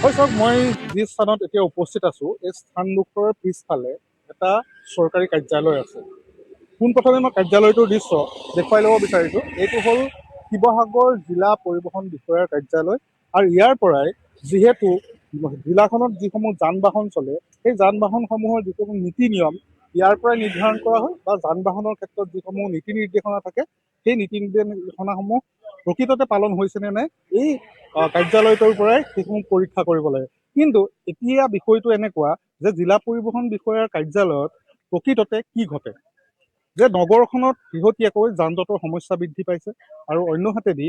হয় চাওক, মই যি স্থানত এতিয়া উপস্থিত আছোঁ এই স্থানডোখৰৰ পিছফালে এটা চৰকাৰী কাৰ্যালয় আছে। পোনপ্ৰথমে মই কাৰ্যালয়টোৰ দৃশ্য দেখুৱাই ল'ব বিচাৰিছোঁ। এইটো হ'ল শিৱসাগৰ জিলা পৰিবহণ বিষয়াৰ কাৰ্যালয়। আৰু ইয়াৰ পৰাই যিহেতু জিলাখনত যিসমূহ যান বাহন চলে, সেই যান বাহনসমূহৰ যিসমূহ নীতি নিয়ম ইয়াৰ পৰাই নিৰ্ধাৰণ কৰা হয়, বা যান বাহনৰ ক্ষেত্ৰত যিসমূহ নীতি নিৰ্দেশনা থাকে সেই নীতি নিৰ্দেশনাসমূহ প্ৰকৃততে পালন হৈছেনে নাই এই কাৰ্যালয়টোৰ পৰাই সেইসমূহ পৰীক্ষা কৰিব লাগে। কিন্তু এতিয়া বিষয়টো এনেকুৱা যে জিলা পৰিবহণ বিষয়াৰ কাৰ্যালয়ত প্ৰকৃততে কি ঘটে, যে নগৰখনত শেহতীয়াকৈ যান জঁটৰ সমস্যা বৃদ্ধি পাইছে, আৰু অন্যহাতেদি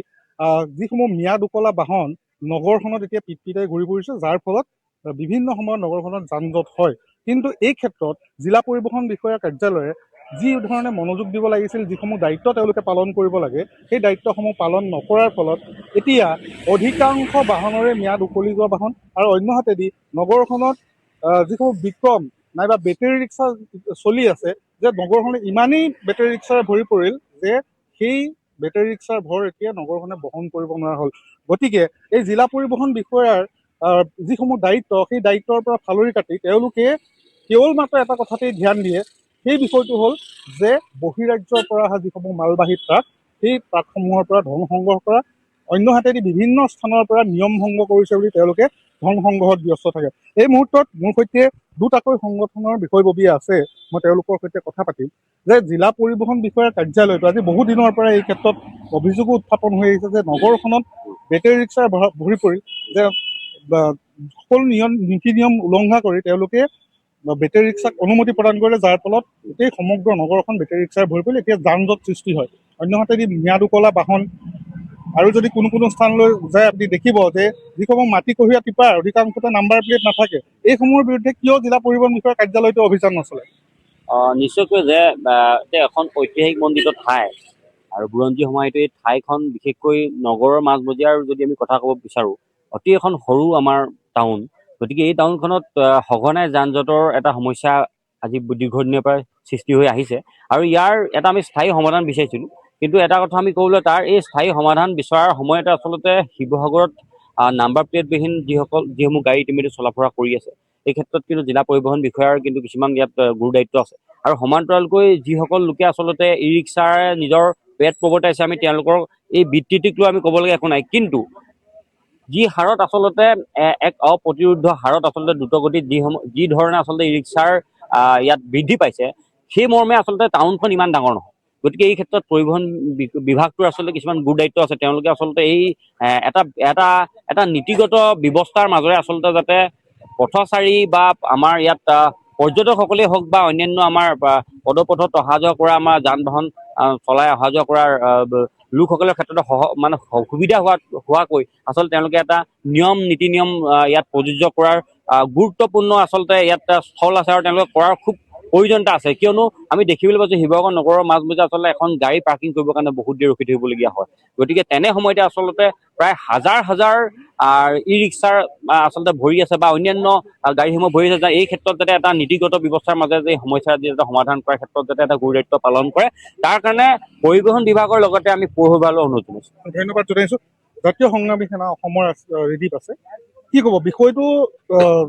যিসমূহ ম্যাদ উকলা বাহন নগৰখনত এতিয়া পিটপিটাই ঘূৰি ফুৰিছে, যাৰ ফলত বিভিন্ন সময়ত নগৰখনত যান জঁট হয়। কিন্তু এই ক্ষেত্ৰত জিলা পৰিবহণ বিষয়াৰ কাৰ্যালয়ে যি ধৰণে মনোযোগ দিব লাগিছিল, যিসমূহ দায়িত্ব তেওঁলোকে পালন কৰিব লাগে, সেই দায়িত্বসমূহ পালন নকৰাৰ ফলত এতিয়া অধিকাংশ বাহনৰে ম্যাদ উকলি যোৱা বাহন, আৰু অন্যহাতেদি নগৰখনত যিসমূহ বিক্ৰম নাইবা বেটেৰী ৰিক্সা চলি আছে, যে নগৰখনে ইমানেই বেটেৰী ৰিক্সাৰে ভৰি পৰিল যে সেই বেটেৰী ৰিক্সাৰ ভৰ এতিয়া নগৰখনে বহন কৰিব নোৱাৰা হ'ল। গতিকে এই জিলা পৰিবহণ বিষয়াৰ যিসমূহ দায়িত্ব, সেই দায়িত্বৰ পৰা ফালৰি কাটি তেওঁলোকে কেৱল মাত্ৰ এটা কথাতেই ধ্যান দিয়ে, সেই বিষয়টো হ'ল যে বহিৰাজ্যৰ পৰা অহা যিসমূহ মালবাহী ট্ৰাক, সেই ট্ৰাকসমূহৰ পৰা ধন সংগ্ৰহ কৰা, অন্যহাতেদি বিভিন্ন স্থানৰ পৰা নিয়ম ভংগ কৰিছে বুলি তেওঁলোকে ধন সংগ্ৰহত ব্যস্ত থাকে। এই মুহূৰ্তত মোৰ সৈতে দুটাকৈ সংগঠনৰ বিষয়ববীয়া আছে, মই তেওঁলোকৰ সৈতে কথা পাতিম যে জিলা পৰিবহণ বিষয়াৰ কাৰ্যালয়টো আজি বহু দিনৰ পৰা এই ক্ষেত্ৰত অভিযোগো উত্থাপন হৈ আহিছে যে নগৰখনত বেটেৰী ৰিক্সাৰ ভৰি পৰি যে সকলো নীতি নিয়ম উলংঘা কৰি তেওঁলোকে বেটেৰী ৰিক্সাক অনুমতি প্ৰদান কৰিলে, যাৰ ফলত গোটেই সমগ্ৰ নগৰখন বেটেৰী ৰিক্সাৰ ভৰি পৰিল। এতিয়া যান জঁট সৃষ্টি হয়, অন্যহাতেদি ম্যাদ উকলা বাহন, আৰু যদি কোনো কোনো স্থানলৈ যায় আপুনি দেখিব যে যিসমূহ মাটি কঢ়িয়া টিপাৰ অধিকাংশতে নাম্বাৰ প্লেট নাথাকে। এইসমূহৰ বিৰুদ্ধে কিয় জিলা পৰিবহণ বিষয়াৰ কাৰ্যালয়টো অভিযান নচলে? নিশ্চয়কৈ যে এখন ঐতিহাসিক মণ্ডিত ঠাই আৰু বুৰঞ্জী সমাহিত এই ঠাইখন বিশেষকৈ নগৰৰ মাজমজিয়াৰ যদি আমি কথা ক'ব বিচাৰোঁ, অতি এখন সৰু আমাৰ টাউন। গতিকে এই টাউনখনত সঘনাই যান জঁটৰ এটা সমস্যা আজি দীৰ্ঘদিনৰ পৰা সৃষ্টি হৈ আহিছে, আৰু ইয়াৰ এটা আমি স্থায়ী সমাধান বিচাৰিছিলোঁ। কিন্তু এটা কথা আমি ক'বলৈ, তাৰ এই স্থায়ী সমাধান বিচৰাৰ সময়তে আচলতে শিৱসাগৰত নাম্বাৰ প্লেটবিহীন যিসমূহ গাড়ী ইতিমধ্যে চলা ফুৰা কৰি আছে, এই ক্ষেত্ৰত কিন্তু জিলা পৰিবহণ বিষয়াৰ কিন্তু কিছুমান ইয়াত গুৰু দায়িত্ব আছে। আৰু সমান্তৰালকৈ যিসকল লোকে আচলতে ই ৰিক্সাৰে নিজৰ পেট প্ৰৱৰ্তাইছে, আমি তেওঁলোকৰ এই বৃত্তিটোক লৈ আমি ক'বলগীয়া একো নাই। কিন্তু যি হাৰত আচলতে এক অপ্ৰতিৰোধ হাৰত আচলতে দ্ৰুতগতিত যি ধৰণে আচলতে ই ৰিক্সাৰ ইয়াত বৃদ্ধি পাইছে, সেই মৰ্মে আচলতে টাউনখন ইমান ডাঙৰ নহয়। গতিকে এই ক্ষেত্ৰত পৰিবহণ বিভাগটোৰ আচলতে কিছুমান গুৰু দায়িত্ব আছে। তেওঁলোকে আচলতে এই এটা নীতিগত ব্যৱস্থাৰ মাজেৰে আচলতে যাতে পথচাৰী বা আমাৰ ইয়াত পৰ্যটকসকলেই হওক বা অন্যান্য আমাৰ পদপথত অহা যোৱা কৰা আমাৰ যান বাহন চলাই অহা যোৱা কৰাৰ লোকসকলৰ ক্ষেত্ৰতে সুবিধা হোৱাকৈ আচলতে তেওঁলোকে এটা নীতি নিয়ম ইয়াত প্ৰযোজ্য কৰাৰ গুৰুত্বপূৰ্ণ আচলতে ইয়াত স্থল আছে, আৰু তেওঁলোকে কৰাৰ খুব প্ৰয়োজনীয়তা আছে। কিয়নো আমি দেখিবলৈ পাইছোঁ শিৱসাগৰ নগৰৰ মাজমজিয়াত আচলতে এখন গাড়ী পাৰ্কিং কৰিবৰ কাৰণে বহুত দেৰি ৰখি থাকিবলগীয়া হয়। গতিকে তেনে সময়তে আচলতে প্ৰায় হাজাৰ হাজাৰ ই ৰিক্সাৰ আচলতে ভৰি আছে বা অন্যান্য গাড়ীসমূহ ভৰি আছে, এই ক্ষেত্ৰত যাতে এটা নীতিগত ব্যৱস্থাৰ মাজেৰে যে সমস্যা যাতে সমাধান কৰাৰ ক্ষেত্ৰত যাতে এটা গুৰু দায়িত্ব পালন কৰে, তাৰ কাৰণে পৰিবহণ বিভাগৰ লগতে আমি পৌৰ বিভাগলৈ অনুৰোধ জনাইছোঁ। ধন্যবাদ জনাইছোঁ। জাতীয় সংগ্ৰামী সেনা অসমৰ ৰেডীত আছে, কি ক'ব? বিষয়টো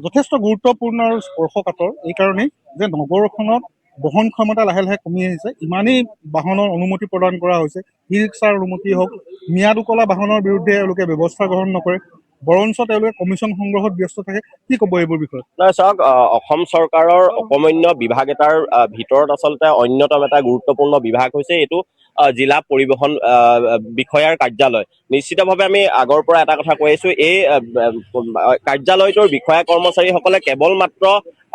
যথেষ্ট গুৰুত্বপূৰ্ণ আৰু স্পৰ্শকাতৰ এই কাৰণেই যে নগৰখনত বহন ক্ষমতা লাহে লাহে কমি আহিছে। ইমানেই বাহনৰ অনুমতি প্ৰদান কৰা হৈছে, ই ৰিক্সাৰ অনুমতি হওক, ম্যাদ উকলা বাহনৰ বিৰুদ্ধে তেওঁলোকে ব্যৱস্থা গ্ৰহণ নকৰে, বৰঞ্চ তেওঁলোকে কমিশ্যন সংগ্ৰহত ব্যস্ত থাকে। কি ক'ব এইবোৰ বিষয়ে? চাওক, অসম চৰকাৰৰ অকমান্য বিভাগ এটাৰ ভিতৰত আচলতে অন্যতম এটা গুৰুত্বপূৰ্ণ বিভাগ হৈছে এইটো জিলা পৰিবহণ বিষয়াৰ কাৰ্যালয়। নিশ্চিতভাৱে আমি আগৰ পৰা এটা কথা কৈ আছো, এই কাৰ্যালয়টোৰ বিষয়া কৰ্মচাৰীসকলে কেৱল মাত্ৰ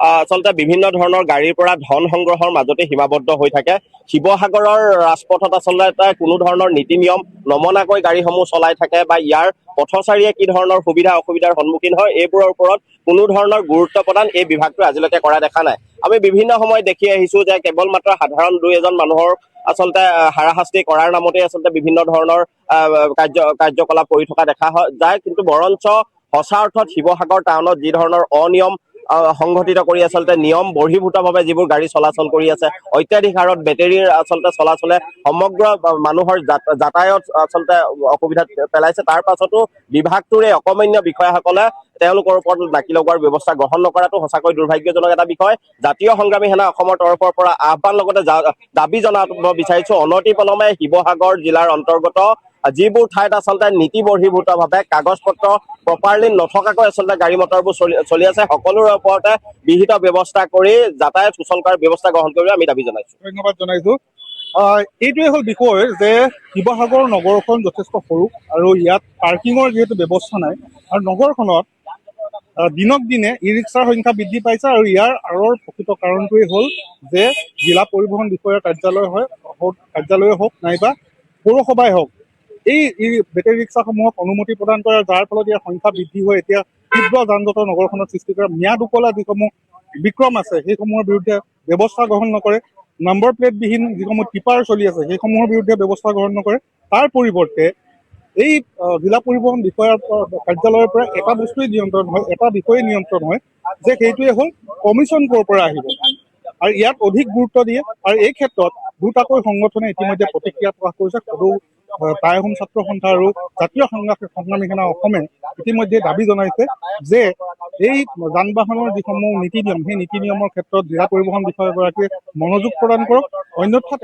আচলতে বিভিন্ন ধৰণৰ গাড়ীৰ পৰা ধন সংগ্ৰহৰ মাজতে সীমাবদ্ধ হৈ থাকে। শিৱসাগৰৰ ৰাজপথত আচলতে কোনো ধৰণৰ নীতি নিয়ম নমনাকৈ গাড়ীসমূহ চলাই থাকে, বা ইয়াৰ পথচাৰীয়ে কি ধৰণৰ সুবিধা অসুবিধাৰ সন্মুখীন হয়, এইবোৰৰ ওপৰত কোনো ধৰণৰ গুৰুত্ব প্ৰদান এই বিভাগটোৱে আজিলৈকে কৰা দেখা নাই। আমি বিভিন্ন সময়ত দেখি আহিছো যে কেৱল মাত্ৰ সাধাৰণ দুই এজন মানুহৰ আচলতে হাৰাশাস্তি কৰাৰ নামতে আচলতে বিভিন্ন ধৰণৰ কাৰ্যকলাপ কৰি থকা দেখা যায়। কিন্তু বৰঞ্চ সঁচা অৰ্থত শিৱসাগৰ টাউনত যি ধৰণৰ অনিয়ম সংঘটিত কৰি আচলতে নিয়ম বহিৰ্ভূতভাৱে যিবোৰ গাড়ী চলাচল কৰি আছে, অত্যাধিক হাৰত বেটেৰীৰ আচলতে চলাচলে সমগ্ৰ মানুহৰ যাতায়াত আচলতে অসুবিধাত পেলাইছে। তাৰ পাছতো বিভাগটোৰে অকমান্য বিষয়াসকলে তেওঁলোকৰ ওপৰত নাকি লগোৱাৰ ব্যৱস্থা গ্ৰহণ নকৰাটো সঁচাকৈ দুৰ্ভাগ্যজনক এটা বিষয়। জাতীয় সংগ্ৰামী সেনা অসমৰ তৰফৰ পৰা আহ্বান লগতে দাবী জনাব বিচাৰিছো, অনতিপলমে শিৱসাগৰ জিলাৰ অন্তৰ্গত যিবোৰ ঠাইত আচলতে নীতি বহিৰ্ভূতভাৱে কাগজ পত্ৰ প্ৰপাৰলি নথকাকৈ আচলতে গাড়ী মটৰবোৰ চলি আছে, সকলোৰে ওপৰতে বিহিত ব্যৱস্থা কৰি যাতায়াত সুচল কৰাৰ ব্যৱস্থা গ্ৰহণ কৰিবলৈ আমি দাবী জনাইছো। ধন্যবাদ জনাইছো। এইটোৱে হ'ল বিষয় যে শিৱসাগৰ নগৰখন যথেষ্ট সৰু আৰু ইয়াত পাৰ্কিঙৰ যিহেতু ব্যৱস্থা নাই, আৰু নগৰখনত দিনক দিনে ই ৰিক্সাৰ সংখ্যা বৃদ্ধি পাইছে, আৰু ইয়াৰ আঁৰৰ প্ৰকৃত কাৰণটোৱেই হ'ল যে জিলা পৰিবহণ বিষয়াৰ কাৰ্যালয়ে হওক নাইবা পৌৰসভাই হওক, এই বেটেৰী ৰিক্সাসমূহক অনুমতি প্ৰদান কৰে, যাৰ ফলত ইয়াৰ সংখ্যা বৃদ্ধি হৈ এতিয়া তীব্ৰ যান জঁটৰ নগৰখনত সৃষ্টি কৰা ম্যাদ উকলা যিসমূহ বিক্ৰম আছে সেইসমূহৰ বিৰুদ্ধে ব্যৱস্থা গ্ৰহণ নকৰে। নম্বৰ প্লেটবিহীন যিসমূহ টিপাৰ চলি আছে সেইসমূহৰ বিৰুদ্ধে ব্যৱস্থা গ্ৰহণ নকৰে। তাৰ পৰিৱৰ্তে এই জিলা পৰিবহণ বিষয়াৰ কাৰ্যালয়ৰ পৰা এটা বস্তুৱেই নিয়ন্ত্ৰণ হয়, এটা বিষয়ে নিয়ন্ত্ৰণ হয় যে সেইটোৱে হ'ল কমিশ্যন ক'ৰ পৰা আহিব, আৰু ইয়াত অধিক গুৰুত্ব দিয়ে। আৰু এই ক্ষেত্ৰত দুটাকৈ সংগঠনে ইতিমধ্যে প্ৰতিক্ৰিয়া প্ৰকাশ কৰিছে। সদৌ টাই আহোম ছাত্ৰ সন্থা আৰু জাতীয় সংগ্ৰামী সেনা অসমে ইতিমধ্যে দাবী জনাইছে যে এই যান বাহনৰ যিসমূহ নীতি নিয়ম, সেই নীতি নিয়মৰ ক্ষেত্ৰত জিলা পৰিবহণ বিষয়াগৰাকীয়ে মনোযোগ প্ৰদান কৰক, অন্যথা